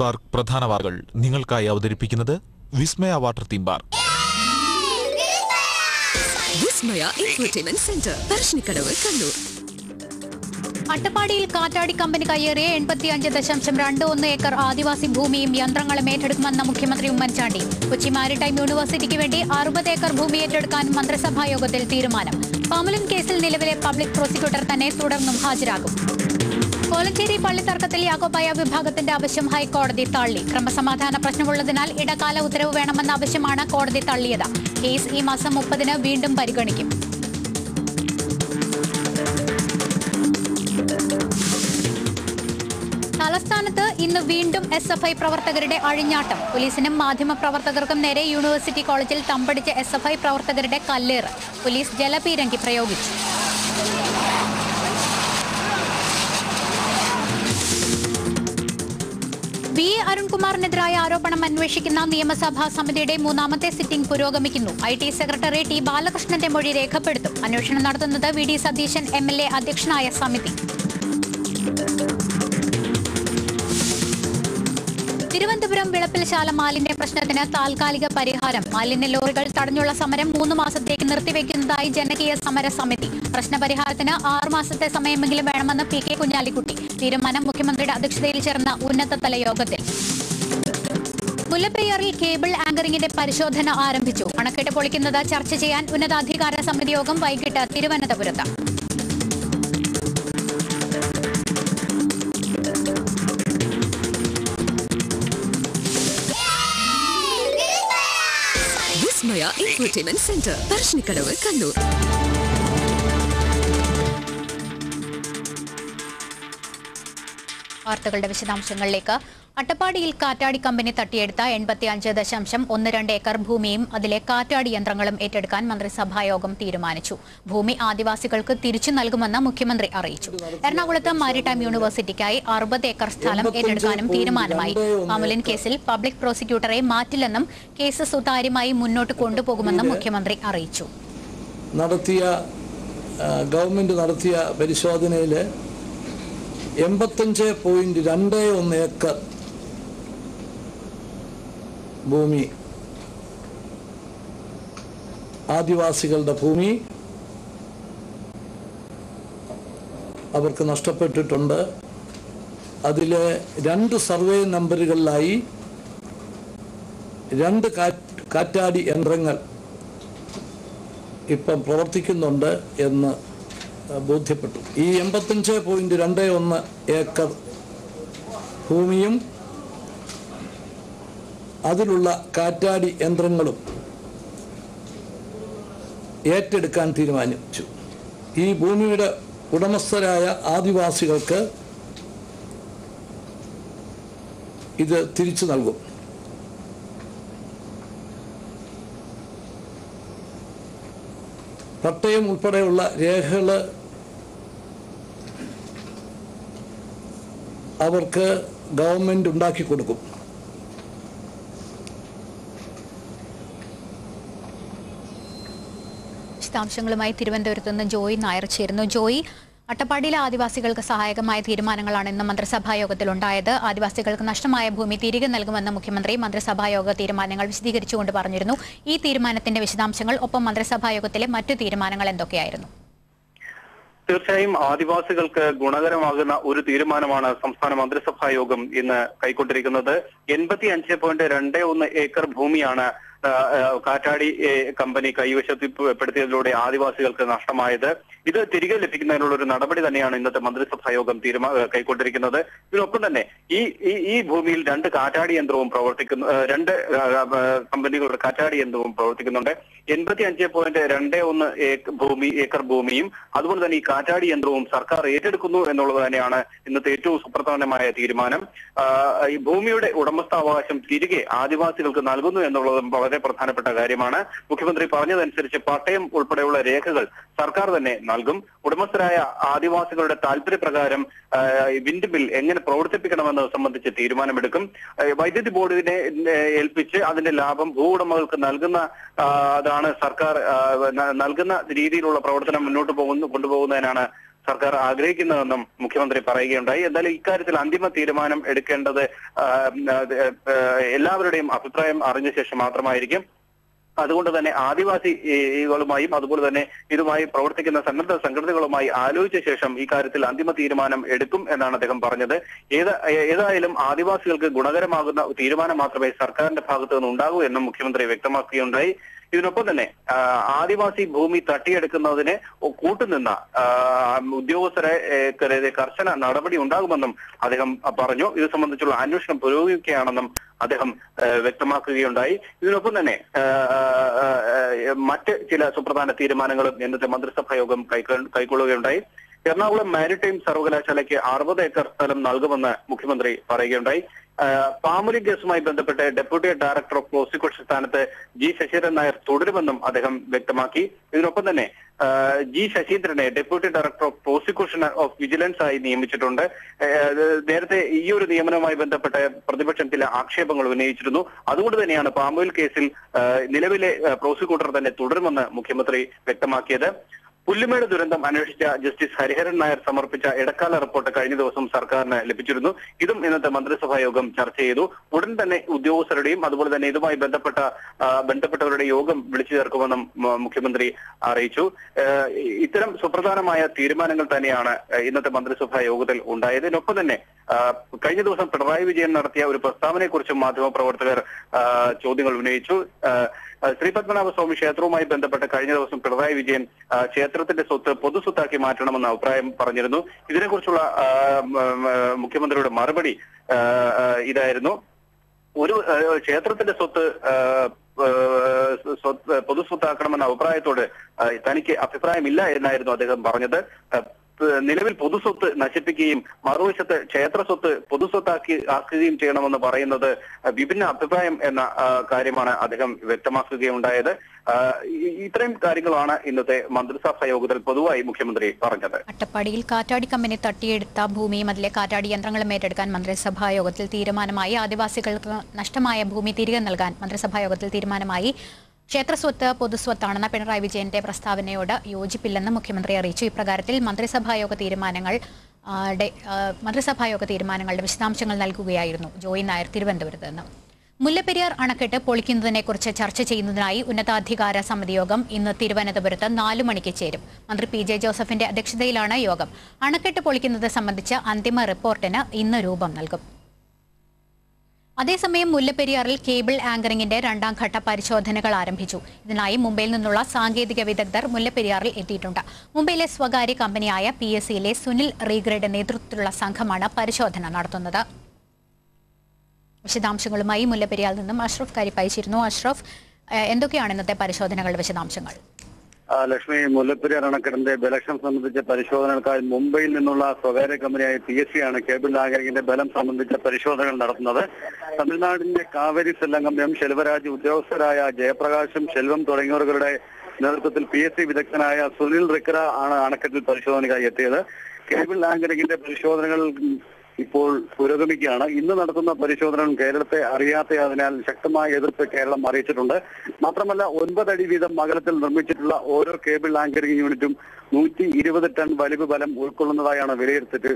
Bar പ്രധാന വാർത്തകൾ നിങ്ങൾക്കായി അവതരിപ്പിക്കുന്നത് വിസ്മയ വാട്ടർ തീം ബാർ. വിസ്മയ എന്റർടൈൻമെന്റ് സെന്റർ, പറശ്ശിനിക്കടവ്, കണ്ണൂർ. അട്ടപ്പാടിയിൽ കാറ്റാടി കമ്പനി കയ്യേറിയ 85.21 ഏക്കർ ആദിവാസി ഭൂമിയും യന്ത്രങ്ങളും ഏറ്റെടുക്കുമെന്ന മുഖ്യമന്ത്രി ഉമ്മൻചാണ്ടി. കൊച്ചി മാരിടൈം യൂണിവേഴ്സിറ്റിക്ക് വേണ്ടി 60 ഏക്കർ ഭൂമി ഏറ്റെടുക്കാൻ മന്ത്രിസഭാ യോഗത്തിൽ തീരുമാനം. പാമുലൻ കേസിൽ നിലവിലെ പബ്ലിക് പ്രോസിക്യൂട്ടർ തന്നെ തുടർന്നും ഹാജരാകും. കോലഞ്ചേരി പള്ളിത്തർക്കത്തിൽ യാക്കോബായ വിഭാഗത്തിന്റെ ആവശ്യം ഹൈക്കോടതി തള്ളി. ക്രമസമാധാന പ്രശ്നമുള്ളതിനാൽ ഇടക്കാല ഉത്തരവ് വേണമെന്ന ആവശ്യമാണ് കോടതി തള്ളിയത്. കേസ് ഈ മാസം 30-ന് വീണ്ടും പരിഗണിക്കും. തലസ്ഥാനത്ത് ഇന്ന് വീണ്ടും SFI പ്രവർത്തകരുടെ അഴിഞ്ഞാട്ടം. പോലീസിനും മാധ്യമപ്രവർത്തകർക്കും നേരെ യൂണിവേഴ്സിറ്റി കോളേജിൽ തമ്പടിച്ച SFI പ്രവർത്തകരുടെ കല്ലേറ്. പോലീസ് ജലപീരങ്കി പ്രയോഗിച്ചു. വി അരുൺകുമാറിനെതിരായ ആരോപണം അന്വേഷിക്കുന്ന നിയമസഭാ സമിതിയുടെ 3ാമത്തെ സിറ്റിംഗ് പുരോഗമിക്കുന്നു. IT സെക്രട്ടറി ടി ബാലകൃഷ്ണന്റെ മൊഴി രേഖപ്പെടുത്തും. അന്വേഷണം നടത്തുന്നത് VD സതീശൻ MLA അധ്യക്ഷനായ സമിതി. തിരുവനന്തപുരം വിളപ്പിൽശാല മാലിന്യ പ്രശ്നത്തിന് താൽക്കാലിക പരിഹാരം. മാലിന്യ ലോറികൾ തടഞ്ഞുള്ള സമരം 3 മാസത്തേക്ക് നിർത്തിവെക്കുന്നതായി ജനകീയ സമര സമിതി. പ്രശ്നപരിഹാരത്തിന് 6 മാസത്തെ സമയമെങ്കിലും വേണമെന്ന് PK കുഞ്ഞാലിക്കുട്ടി. തീരുമാനം മുഖ്യമന്ത്രിയുടെ അധ്യക്ഷതയിൽ ചേർന്ന ഉന്നതതല യോഗത്തിൽ. മുല്ലപ്പെരിയാറിൽ കേബിൾ ആങ്കറിംഗിന്റെ പരിശോധന ആരംഭിച്ചു. അണക്കെട്ട് പൊളിക്കുന്നത് ചർച്ച ചെയ്യാൻ ഉന്നതാധികാര സമിതി യോഗം വൈകിട്ട് തിരുവനന്തപുരത്ത്. വിസ്മയ എന്റർടൈൻമെന്റ് സെന്റർ, പറശ്ശിനിക്കടവ്, കണ്ണൂർ. വാർത്തകളുടെ വിശദാംശങ്ങളിലേക്ക്. അട്ടപ്പാടിയിൽ കാറ്റാടി കമ്പനി തട്ടിയെടുത്ത 85.12 ഏക്കർ ഭൂമിയും അതിലെ കാറ്റാടി യന്ത്രങ്ങളും ഏറ്റെടുക്കാൻ മന്ത്രിസഭായോഗം തീരുമാനിച്ചു. ഭൂമി ആദിവാസികൾക്ക് തിരിച്ചു നൽകുമെന്ന് മുഖ്യമന്ത്രി അറിയിച്ചു. എറണാകുളത്ത് മാരിടൈം യൂണിവേഴ്സിറ്റിക്കായി 60 ഏക്കർ സ്ഥലം ഏറ്റെടുക്കാനും തീരുമാനമായി. പാമുലൻ കേസിൽ പബ്ലിക് പ്രോസിക്യൂട്ടറെ മാറ്റില്ലെന്നും കേസ് സുതാര്യമായി മുന്നോട്ട് കൊണ്ടുപോകുമെന്നും മുഖ്യമന്ത്രി അറിയിച്ചു. ഗവൺമെന്റ് നടത്തിയ പരിശോധനയിൽ 85.21 ഏക്കർ ഭൂമി, ആദിവാസികളുടെ ഭൂമി അവർക്ക് നഷ്ടപ്പെട്ടിട്ടുണ്ട്. അതിലെ 2 സർവേ നമ്പറുകളിലായി 2 കാറ്റാടി യന്ത്രങ്ങൾ ഇപ്പം പ്രവർത്തിക്കുന്നുണ്ട് എന്ന് ബോധ്യപ്പെട്ടു. ഈ 85.21 ഏക്കർ ഭൂമിയും അതിലുള്ള കാറ്റാടി യന്ത്രങ്ങളും ഏറ്റെടുക്കാൻ തീരുമാനിച്ചു. ഈ ഭൂമിയുടെ ഉടമസ്ഥരായ ആദിവാസികൾക്ക് ഇത് തിരിച്ചു നൽകും. പട്ടയം ഉൾപ്പെടെയുള്ള രേഖകൾ അവർക്ക് ഗവൺമെന്റ് ഉണ്ടാക്കി കൊടുക്കും. വിശദാംശങ്ങളുമായി തിരുവനന്തപുരത്ത് നിന്ന് ജോയി നായർ ചേരുന്നു. ജോയി, അട്ടപ്പാടിയിലെ ആദിവാസികൾക്ക് സഹായകമായ തീരുമാനങ്ങളാണ് ഇന്ന് മന്ത്രിസഭാ യോഗത്തിൽ ഉണ്ടായത്. ആദിവാസികൾക്ക് നഷ്ടമായ ഭൂമി തിരികെ നൽകുമെന്ന് മുഖ്യമന്ത്രി മന്ത്രിസഭാ യോഗ തീരുമാനങ്ങൾ വിശദീകരിച്ചുകൊണ്ട് പറഞ്ഞിരുന്നു. ഈ തീരുമാനത്തിന്റെ വിശദാംശങ്ങൾ, ഒപ്പം മന്ത്രിസഭാ യോഗത്തിലെ മറ്റു തീരുമാനങ്ങൾ എന്തൊക്കെയായിരുന്നു? തീർച്ചയായും ആദിവാസികൾക്ക് ഗുണകരമാകുന്ന ഒരു തീരുമാനമാണ് സംസ്ഥാന മന്ത്രിസഭാ യോഗം ഇന്ന് കൈക്കൊണ്ടിരിക്കുന്നത്. 85.21 ഏക്കർ ഭൂമിയാണ് കാറ്റാടി കമ്പനി കൈവശപ്പെടുത്തിയതിലൂടെ ആദിവാസികൾക്ക് നഷ്ടമായത്. ഇത് തിരികെ ലഭിക്കുന്നതിനുള്ള ഒരു നടപടി തന്നെയാണ് ഇന്നത്തെ മന്ത്രിസഭാ യോഗം കൈക്കൊണ്ടിരിക്കുന്നത്. ഇതിനൊപ്പം തന്നെ ഈ ഭൂമിയിൽ 2 കാറ്റാടി യന്ത്രവും പ്രവർത്തിക്കുന്നു. 2 കമ്പനികളുടെ കാറ്റാടി യന്ത്രവും പ്രവർത്തിക്കുന്നുണ്ട്. 85.21 ഏക്കർ ഭൂമിയും അതുപോലെ തന്നെ ഈ കാറ്റാടി യന്ത്രവും സർക്കാർ ഏറ്റെടുക്കുന്നു എന്നുള്ളത് തന്നെയാണ് ഇന്നത്തെ ഏറ്റവും സുപ്രധാനമായ തീരുമാനം. ഈ ഭൂമിയുടെ ഉടമസ്ഥാവകാശം തിരികെ ആദിവാസികൾക്ക് നൽകുന്നു എന്നുള്ളതും വളരെ പ്രധാനപ്പെട്ട കാര്യമാണ്. മുഖ്യമന്ത്രി പറഞ്ഞതനുസരിച്ച് പട്ടയം ഉൾപ്പെടെയുള്ള രേഖകൾ സർക്കാർ തന്നെ നൽകും. ഉടമസ്ഥരായ ആദിവാസികളുടെ താല്പര്യപ്രകാരം വിൻഡ് മിൽ എങ്ങനെ പ്രവർത്തിപ്പിക്കണമെന്നത് സംബന്ധിച്ച് തീരുമാനമെടുക്കും. വൈദ്യുതി ബോർഡിനെ ഏൽപ്പിച്ച് അതിന്റെ ലാഭം ഭൂ ഉടമകൾക്ക് നൽകുന്ന അതാണ് സർക്കാർ നൽകുന്ന രീതിയിലുള്ള പ്രവർത്തനം മുന്നോട്ട് കൊണ്ടുപോകുന്നതിനാണ് സർക്കാർ ആഗ്രഹിക്കുന്നതെന്നും മുഖ്യമന്ത്രി പറയുകയുണ്ടായി. എന്തായാലും ഇക്കാര്യത്തിൽ അന്തിമ തീരുമാനം എടുക്കേണ്ടത് എല്ലാവരുടെയും അഭിപ്രായം അറിഞ്ഞ ശേഷം മാത്രമായിരിക്കും. അതുകൊണ്ട് തന്നെ ആദിവാസികളുമായും അതുപോലെ തന്നെ ഇതുമായി പ്രവർത്തിക്കുന്ന സന്നദ്ധ സംഘടനകളുമായി ആലോചിച്ച ശേഷം ഈ കാര്യത്തിൽ അന്തിമ തീരുമാനം എടുക്കും എന്നാണ് അദ്ദേഹം പറഞ്ഞത്. ഏതായാലും ആദിവാസികൾക്ക് ഗുണകരമാകുന്ന തീരുമാനം മാത്രമേ സർക്കാരിന്റെ ഭാഗത്തു നിന്ന് ഉണ്ടാകൂ എന്നും മുഖ്യമന്ത്രി വ്യക്തമാക്കുകയുണ്ടായി. ഇതിനൊപ്പം തന്നെ ആദിവാസി ഭൂമി തട്ടിയെടുക്കുന്നതിന് കൂട്ടുനിന്ന ഉദ്യോഗസ്ഥരെ കർശന നടപടി ഉണ്ടാകുമെന്നും അദ്ദേഹം പറഞ്ഞു. ഇത് സംബന്ധിച്ചുള്ള അന്വേഷണം പുരോഗമിക്കുകയാണെന്നും അദ്ദേഹം വ്യക്തമാക്കുകയുണ്ടായി. ഇതിനൊപ്പം തന്നെ മറ്റ് ചില സുപ്രധാന തീരുമാനങ്ങളും ഇന്നത്തെ മന്ത്രിസഭാ യോഗം കൈക്കൊള്ളുകയുണ്ടായി. എറണാകുളം മാരിടൈം സർവകലാശാലയ്ക്ക് 60 ഏക്കർ സ്ഥലം നൽകുമെന്ന് മുഖ്യമന്ത്രി പറയുകയുണ്ടായി. പാമുലി കേസുമായി ബന്ധപ്പെട്ട് ഡെപ്യൂട്ടി ഡയറക്ടർ ഓഫ് പ്രോസിക്യൂഷൻ സ്ഥാനത്ത് ജി ശശീന്ദ്രൻ നായർ തുടരുമെന്നും അദ്ദേഹം വ്യക്തമാക്കി. ഇതിനൊപ്പം തന്നെ ജി ശശീന്ദ്രനെ deputy director of prosecution of vigilance ആയി നിയമിച്ചിട്ടുണ്ട്. നേരത്തെ ഈ ഒരു നിയമനവുമായി ബന്ധപ്പെട്ട് പ്രതിപക്ഷം ചില ആക്ഷേപങ്ങൾ ഉന്നയിച്ചിരുന്നു. അതുകൊണ്ട് തന്നെയാണ് പാമുൽ കേസിൽ നിലവിലെ പ്രോസിക്യൂട്ടർ തന്നെ തുടരുമെന്ന് മുഖ്യമന്ത്രി വ്യക്തമാക്കിയത്. പുല്ലുമേട് ദുരന്തം അന്വേഷിച്ച ജസ്റ്റിസ് ഹരിഹരൻ നായർ സമർപ്പിച്ച ഇടക്കാല റിപ്പോർട്ട് കഴിഞ്ഞ ദിവസം സർക്കാരിന് ലഭിച്ചിരുന്നു. ഇതും ഇന്നത്തെ മന്ത്രിസഭാ യോഗം ചർച്ച ചെയ്തു. ഉടൻ തന്നെ ഉദ്യോഗസ്ഥരുടെയും അതുപോലെ തന്നെ ഇതുമായി ബന്ധപ്പെട്ടവരുടെ യോഗം വിളിച്ചു ചേർക്കുമെന്നും മുഖ്യമന്ത്രി അറിയിച്ചു. ഇത്തരം സുപ്രധാനമായ തീരുമാനങ്ങൾ തന്നെയാണ് ഇന്നത്തെ മന്ത്രിസഭാ യോഗത്തിൽ ഉണ്ടായത്. ഇതിനൊപ്പം തന്നെ കഴിഞ്ഞ ദിവസം പിണറായി വിജയൻ നടത്തിയ ഒരു പ്രസ്താവനയെക്കുറിച്ചും മാധ്യമപ്രവർത്തകർ ചോദ്യങ്ങൾ ഉന്നയിച്ചു. ശ്രീപത്മനാഭസ്വാമി ക്ഷേത്രവുമായി ബന്ധപ്പെട്ട് കഴിഞ്ഞ ദിവസം പിണറായി വിജയൻ ക്ഷേത്രത്തിന്റെ സ്വത്ത് പൊതുസ്വത്താക്കി മാറ്റണമെന്ന അഭിപ്രായം പറഞ്ഞിരുന്നു. ഇതിനെക്കുറിച്ചുള്ള മുഖ്യമന്ത്രിയുടെ മറുപടി ഇതായിരുന്നു: ഒരു ക്ഷേത്രത്തിന്റെ സ്വത്ത് പൊതുസ്വത്താക്കണമെന്ന അഭിപ്രായത്തോട് തനിക്ക് അഭിപ്രായമില്ല എന്നായിരുന്നു അദ്ദേഹം പറഞ്ഞത്. നിലവിൽ പൊതുസ്വത്ത് നശിപ്പിക്കുകയും മറുവശത്ത് ക്ഷേത്ര സ്വത്ത് പൊതുസ്വത്താക്കുകയും ചെയ്യണമെന്ന് പറയുന്നത് വിഭിന്ന അഭിപ്രായം എന്ന കാര്യമാണ് അദ്ദേഹം വ്യക്തമാക്കുകയുണ്ടായത്. ഇത്രയും കാര്യങ്ങളാണ് ഇന്നത്തെ മന്ത്രിസഭാ യോഗത്തിൽ പൊതുവായി മുഖ്യമന്ത്രി പറഞ്ഞത്. അട്ടപ്പാടിയിൽ കാറ്റാടി കമ്പനി തട്ടിയെടുത്ത ഭൂമിയും അതിലെ കാറ്റാടി യന്ത്രങ്ങളും ഏറ്റെടുക്കാൻ മന്ത്രിസഭാ യോഗത്തിൽ തീരുമാനമായി. ആദിവാസികൾക്ക് നഷ്ടമായ ഭൂമി തിരികെ നൽകാൻ മന്ത്രിസഭാ യോഗത്തിൽ തീരുമാനമായി. ക്ഷേത്രസ്വത്ത് പൊതുസ്വത്താണെന്ന പിണറായി വിജയന്റെ പ്രസ്താവനയോട് യോജിപ്പില്ലെന്ന് മുഖ്യമന്ത്രി അറിയിച്ചു. ഇപ്രകാരത്തിൽ മന്ത്രിസഭായോഗ തീരുമാനങ്ങളുടെ വിശദാംശങ്ങൾ നൽകുകയായിരുന്നു ജോയി നായർ തിരുവനന്തപുരത്ത് നിന്ന്. മുല്ലപ്പെരിയാർ അണക്കെട്ട് പൊളിക്കുന്നതിനെക്കുറിച്ച് ചർച്ച ചെയ്യുന്നതിനായി ഉന്നതാധികാര സമിതി യോഗം ഇന്ന് തിരുവനന്തപുരത്ത് 4 മണിക്ക് ചേരും. മന്ത്രി പി ജെ ജോസഫിന്റെ അധ്യക്ഷതയിലാണ് യോഗം. അണക്കെട്ട് പൊളിക്കുന്നത് സംബന്ധിച്ച അന്തിമ റിപ്പോർട്ടിന് ഇന്ന് രൂപം നൽകും. അതേസമയം മുല്ലപ്പെരിയാറിൽ കേബിൾ ആങ്കറിംഗിന്റെ 2ാം ഘട്ട പരിശോധനകൾ ആരംഭിച്ചു. ഇതിനായി മുംബൈയിൽ നിന്നുള്ള സാങ്കേതിക വിദഗ്ധർ മുല്ലപ്പെരിയാറിൽ എത്തിയിട്ടുണ്ട്. മുംബൈയിലെ സ്വകാര്യ കമ്പനിയായ PSCയിലെ സുനിൽ റീഗ്രയുടെ നേതൃത്വത്തിലുള്ള സംഘമാണ് പരിശോധന നടത്തുന്നത്. വിശദാംശങ്ങളുമായി മുല്ലപ്പെരിയാറിൽ നിന്നും അഷ്റഫ് കരിപ്പായി ചേരുന്നു. അഷ്റഫ്, എന്തൊക്കെയാണ് ഇന്നത്തെ പരിശോധനകളുടെ വിശദാംശങ്ങൾ? ലക്ഷ്മി, മുല്ലപ്പെരിയാർ അണക്കെട്ടിന്റെ ബലക്ഷം സംബന്ധിച്ച പരിശോധനകൾക്കായി മുംബൈയിൽ നിന്നുള്ള സ്വകാര്യ കമ്പനിയായ PSC ആണ് കേബിൾ ആങ്കറിംഗിന്റെ ബലം സംബന്ധിച്ച പരിശോധനകൾ നടത്തുന്നത്. തമിഴ്നാടിന്റെ കാവേരി സെല്ലംഗം M ശെൽവരാജ്, ഉദ്യോഗസ്ഥരായ ജയപ്രകാശും ശെൽവം തുടങ്ങിയവരുടെ നേതൃത്വത്തിൽ PSC വിദഗ്ധനായ സുനിൽ റിക്ര ആണ് അണക്കെട്ടിൽ പരിശോധനയ്ക്കായി എത്തിയത്. കേബിൾ ആങ്കറിംഗിന്റെ പരിശോധനകൾ ഇപ്പോൾ പുരോഗമിക്കുകയാണ്. ഇന്ന് നടത്തുന്ന പരിശോധനകൾ കേരളത്തെ അറിയാത്തതിനാൽ ശക്തമായ എതിർപ്പ് കേരളം അറിയിച്ചിട്ടുണ്ട്. മാത്രമല്ല 9 അടി വീതം അകലത്തിൽ നിർമ്മിച്ചിട്ടുള്ള ഓരോ കേബിൾ ആങ്കറിംഗ് യൂണിറ്റും 120 ടൺ വലിവ് ബലം ഉൾക്കൊള്ളുന്നതായാണ് വിലയിരുത്തിട്ട്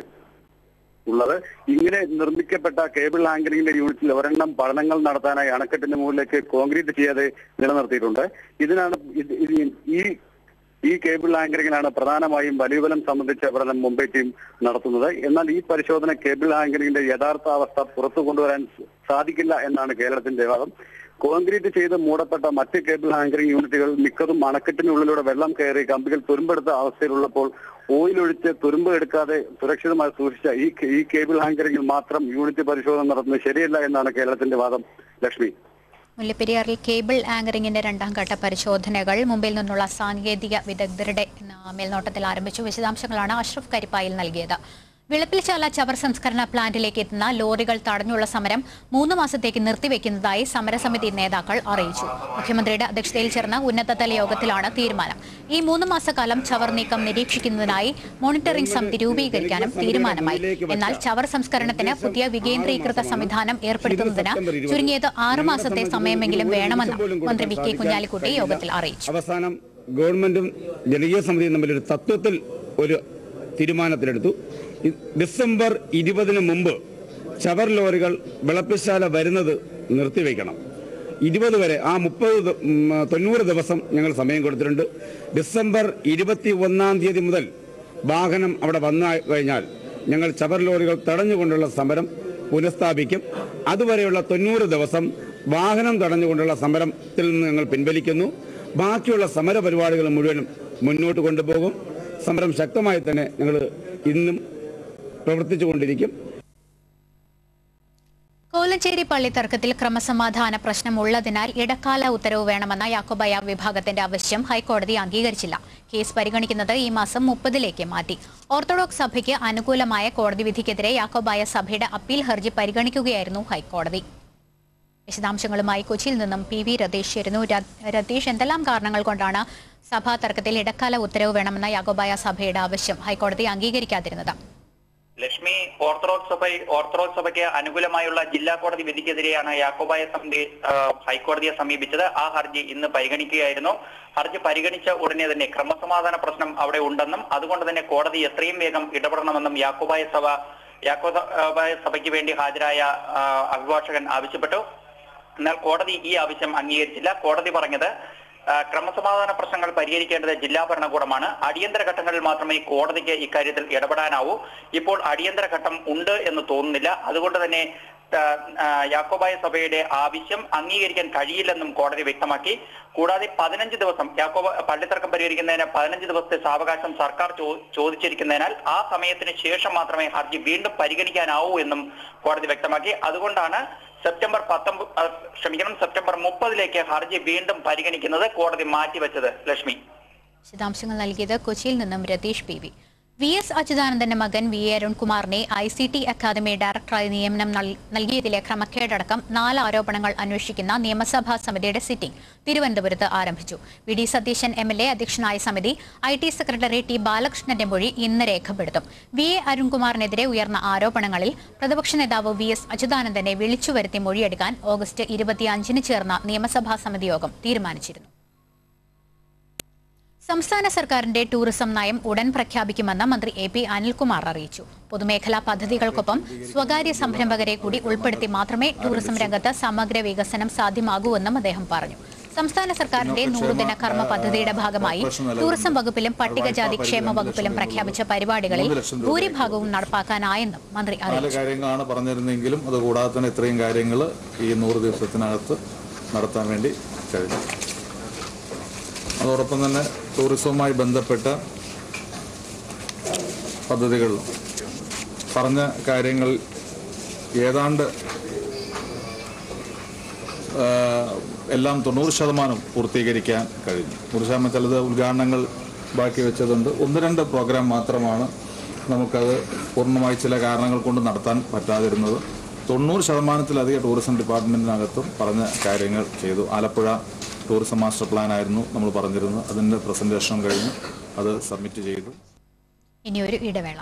ഉള്ളത്. ഇങ്ങനെ നിർമ്മിക്കപ്പെട്ട കേബിൾ ആങ്കറിംഗിന്റെ യൂണിറ്റിൽ ഒരെണ്ണം പഠനങ്ങൾ നടത്താനായി അണക്കെട്ടിന്റെ മുകളിലേക്ക് കോൺക്രീറ്റ് ചെയ്യാതെ നിലനിർത്തിയിട്ടുണ്ട്. ഇതിനാണ് ഈ കേബിൾ ആങ്കറിംഗിലാണ് പ്രധാനമായും വലിയബലം സംബന്ധിച്ച പഠനം മുംബൈ ടീം നടത്തുന്നത്. എന്നാൽ ഈ പരിശോധന കേബിൾ ആങ്കറിംഗിന്റെ യഥാർത്ഥ അവസ്ഥ പുറത്തു കൊണ്ടുവരാൻ സാധിക്കില്ല എന്നാണ് കേരളത്തിന്റെ വാദം. കോൺക്രീറ്റ് ചെയ്ത് മൂടപ്പെട്ട മറ്റ് കേബിൾ ആങ്കറിംഗ് യൂണിറ്റുകൾ മിക്കതും അണക്കെട്ടിനുള്ളിലൂടെ വെള്ളം കയറി കമ്പികൾ തുരുമ്പെടുത്ത അവസ്ഥയിലുള്ളപ്പോൾ ഓയിലൊഴിച്ച് തുരുമ്പ് എടുക്കാതെ സുരക്ഷിതമായി സൂക്ഷിച്ച ഈ കേബിൾ ആങ്കറിംഗിൽ മാത്രം യൂണിറ്റ് പരിശോധന നടത്തുന്നത് ശരിയല്ല എന്നാണ് കേരളത്തിന്റെ വാദം. ലക്ഷ്മി, മുല്ലപ്പെരിയാറിൽ കേബിൾ ആങ്കറിംഗിന്റെ 2ാം ഘട്ട പരിശോധനകൾ മുംബൈയിൽ നിന്നുള്ള സാങ്കേതിക വിദഗ്ധരുടെ മേൽനോട്ടത്തിൽ ആരംഭിച്ചു. വിശദാംശങ്ങളാണ് അഷ്റഫ് കരിപ്പായിൽ നൽകിയത്. വിളപ്പിൽശാല ചവർ സംസ്കരണ പ്ലാന്റിലേക്ക് എത്തുന്ന ലോറികൾ തടഞ്ഞുള്ള സമരം 3 മാസത്തേക്ക് നിർത്തിവെക്കുന്നതായി സമരസമിതി നേതാക്കൾ അറിയിച്ചു. മുഖ്യമന്ത്രിയുടെ അധ്യക്ഷതയിൽ ചേർന്ന ഉന്നതതല യോഗത്തിലാണ് തീരുമാനം. ഈ 3 മാസക്കാലം ചവർ നീക്കം നിരീക്ഷിക്കുന്നതിനായി മോണിറ്ററിംഗ് സമിതി രൂപീകരിക്കാനും തീരുമാനമായി. എന്നാൽ ചവർ സംസ്കരണത്തിന് പുതിയ വികേന്ദ്രീകൃത സംവിധാനം ഏർപ്പെടുത്തുന്നതിന് ചുരുങ്ങിയത് 6 മാസത്തെ സമയമെങ്കിലും വേണമെന്ന് മന്ത്രി വി കെ കുഞ്ഞാലിക്കുട്ടി യോഗത്തിൽ അറിയിച്ചു. അവസാനം ഗവൺമെന്റും ജനകീയ സമിതിയും തമ്മിലൊരു തത്വത്തിൽ ഒരു തീരുമാനത്തിലെടുത്തു. ഡിസംബർ 20 മുമ്പ് ചവർ ലോറികൾ വിളപ്പിശാല വരുന്നത് നിർത്തിവെക്കണം. 20 വരെ ആ 90 ദിവസം ഞങ്ങൾ സമയം കൊടുത്തിട്ടുണ്ട്. ഡിസംബർ 21 മുതൽ വാഹനം അവിടെ വന്നു കഴിഞ്ഞാൽ ഞങ്ങൾ ചവർ ലോറികൾ തടഞ്ഞുകൊണ്ടുള്ള സമരം പുനഃസ്ഥാപിക്കും. അതുവരെയുള്ള 90 ദിവസം വാഹനം തടഞ്ഞുകൊണ്ടുള്ള സമരത്തിൽ നിന്ന് ഞങ്ങൾ പിൻവലിക്കുന്നു. ബാക്കിയുള്ള സമര പരിപാടികൾ മുഴുവനും മുന്നോട്ട് കൊണ്ടുപോകും. സമരം ശക്തമായി തന്നെ ഞങ്ങൾ ഇന്നും പ്രവർത്തിച്ചുകൊണ്ടിരിക്കും. കോലഞ്ചേരി പള്ളി തർക്കത്തിൽ ക്രമസമാധാന പ്രശ്നം ഉള്ളതിനാൽ ഇടക്കാല ഉത്തരവ് വേണമെന്ന യാക്കോബായ വിഭാഗത്തിന്റെ ആവശ്യം ഹൈക്കോടതി അംഗീകരിച്ചില്ല. കേസ് പരിഗണിക്കുന്നത് ഈ മാസം 30 മാറ്റി. ഓർത്തഡോക്സ് സഭയ്ക്ക് അനുകൂലമായ കോടതി വിധിക്കെതിരെ യാക്കോബായ സഭയുടെ അപ്പീൽ ഹർജി പരിഗണിക്കുകയായിരുന്നു ഹൈക്കോടതി. വിശദാംശങ്ങളുമായി കൊച്ചിയിൽ നിന്നും PV രതീഷ് ചേരുന്നു. രതീഷ്, എന്തെല്ലാം കാരണങ്ങൾ കൊണ്ടാണ് സഭാ തർക്കത്തിൽ ഇടക്കാല ഉത്തരവ് വേണമെന്ന യാക്കോബായ സഭയുടെ ആവശ്യം ഹൈക്കോടതി അംഗീകരിക്കാതിരുന്നത്? ലക്ഷ്മി, ഓർത്തഡോക്സ് സഭയ്ക്ക് അനുകൂലമായുള്ള ജില്ലാ കോടതി വിധിക്കെതിരെയാണ് യാക്കോബായ സമിതി ഹൈക്കോടതിയെ സമീപിച്ചത്. ആ ഹർജി ഇന്ന് പരിഗണിക്കുകയായിരുന്നു. ഹർജി പരിഗണിച്ച ഉടനെ തന്നെ ക്രമസമാധാന പ്രശ്നം അവിടെ ഉണ്ടെന്നും അതുകൊണ്ട് തന്നെ കോടതി എത്രയും വേഗം ഇടപെടണമെന്നും യാക്കോബായ സഭയ്ക്ക് വേണ്ടി ഹാജരായ അഭിഭാഷകൻ ആവശ്യപ്പെട്ടു. എന്നാൽ കോടതി ഈ ആവശ്യം അംഗീകരിച്ചില്ല. കോടതി പറഞ്ഞത് ക്രമസമാധാന പ്രശ്നങ്ങൾ പരിഹരിക്കേണ്ടത് ജില്ലാ ഭരണകൂടമാണ്. അടിയന്തര ഘട്ടങ്ങളിൽ മാത്രമേ കോടതിക്ക് ഇക്കാര്യത്തിൽ ഇടപെടാനാവൂ. ഇപ്പോൾ അടിയന്തര ഘട്ടം ഉണ്ട് എന്ന് തോന്നുന്നില്ല. അതുകൊണ്ട് തന്നെ യാക്കോബായ സഭയുടെ ആവശ്യം അംഗീകരിക്കാൻ കഴിയില്ലെന്നും കോടതി വ്യക്തമാക്കി. കൂടാതെ 15 ദിവസം പള്ളിത്തർക്കം പരിഹരിക്കുന്നതിന് 15 ദിവസത്തെ സാവകാശം സർക്കാർ ചോദിച്ചിരിക്കുന്നതിനാൽ ആ സമയത്തിന് ശേഷം മാത്രമേ ഹർജി വീണ്ടും പരിഗണിക്കാനാവൂ എന്നും കോടതി വ്യക്തമാക്കി. അതുകൊണ്ടാണ് സെപ്റ്റംബർ 30 ഹർജി വീണ്ടും പരിഗണിക്കുന്നത് കോടതി മാറ്റിവെച്ചത്. ലക്ഷ്മി, വിശദാംശങ്ങൾ നൽകിയത് കൊച്ചിയിൽ നിന്നും രതീഷ് PV. VS അച്യുതാനന്ദന്റെ മകൻ VA അരുൺകുമാറിനെ ICT അക്കാദമി ഡയറക്ടറായി നിയമനം നൽകിയതിലെ ക്രമക്കേടടക്കം 4 ആരോപണങ്ങൾ അന്വേഷിക്കുന്ന നിയമസഭാ സമിതിയുടെ സിറ്റിംഗ് തിരുവനന്തപുരത്ത് ആരംഭിച്ചു. VD സതീശൻ MLA അധ്യക്ഷനായ സമിതി IT സെക്രട്ടറി T ബാലകൃഷ്ണന്റെ മൊഴി ഇന്ന് രേഖപ്പെടുത്തും. VA അരുൺകുമാറിനെതിരെ ഉയർന്ന ആരോപണങ്ങളിൽ പ്രതിപക്ഷ നേതാവ് VS അച്യുതാനന്ദനെ വിളിച്ചുവരുത്തി മൊഴിയെടുക്കാൻ ഓഗസ്റ്റ് 25 ചേർന്ന നിയമസഭാ സമിതി യോഗം തീരുമാനിച്ചിരുന്നു. സംസ്ഥാന സർക്കാരിന്റെ ടൂറിസം നയം ഉടൻ പ്രഖ്യാപിക്കുമെന്ന് മന്ത്രി AP അനിൽകുമാർ അറിയിച്ചു. പൊതുമേഖലാ പദ്ധതികൾക്കൊപ്പം സ്വകാര്യ സംരംഭകരെ കൂടി ഉൾപ്പെടുത്തി മാത്രമേ ടൂറിസം രംഗത്ത് സമഗ്ര വികസനം സാധ്യമാകൂവെന്നും അദ്ദേഹം പറഞ്ഞു. സംസ്ഥാന സർക്കാരിന്റെ 100 ദിന കർമ്മ പദ്ധതിയുടെ ഭാഗമായി ടൂറിസം വകുപ്പിലും പട്ടികജാതി ക്ഷേമ വകുപ്പിലും പ്രഖ്യാപിച്ച പരിപാടികളിൽ ഭൂരിഭാഗവും നടപ്പാക്കാനായെന്നും മന്ത്രി അറിയിച്ചു. കാര്യങ്ങളാണ് പറഞ്ഞിരുന്നെങ്കിലും അതുകൂടാതെ തന്നെ ഇത്രയും കാര്യങ്ങൾ ഈ 100 ദിവസത്തിനകത്ത് നടത്താൻ വേണ്ടി കഴിഞ്ഞു. അതോടൊപ്പം തന്നെ ടൂറിസവുമായി ബന്ധപ്പെട്ട പദ്ധതികളിലും പറഞ്ഞ കാര്യങ്ങൾ ഏതാണ്ട് എല്ലാം 90% പൂർത്തീകരിക്കാൻ കഴിഞ്ഞു. 100% ചിലത് ഉദ്ഘാടനങ്ങൾ ബാക്കി വെച്ചതുണ്ട്. 1-2 പ്രോഗ്രാം മാത്രമാണ് നമുക്കത് പൂർണ്ണമായി ചില കാരണങ്ങൾ കൊണ്ട് നടത്താൻ പറ്റാതിരുന്നത്. 90%-ലധികം ടൂറിസം ഡിപ്പാർട്ട്മെന്റിനകത്തും പറഞ്ഞ കാര്യങ്ങൾ ചെയ്തു. ആലപ്പുഴ ടൂറിസം മാസ്റ്റർ പ്ലാൻ ആയിരുന്നു നമ്മൾ പറഞ്ഞിരുന്നത്. അതിന്റെ പ്രസന്റേഷൻ കഴിഞ്ഞു, അത് സബ്മിറ്റ് ചെയ്തു. ഇനിയൊരു ഇടവേള.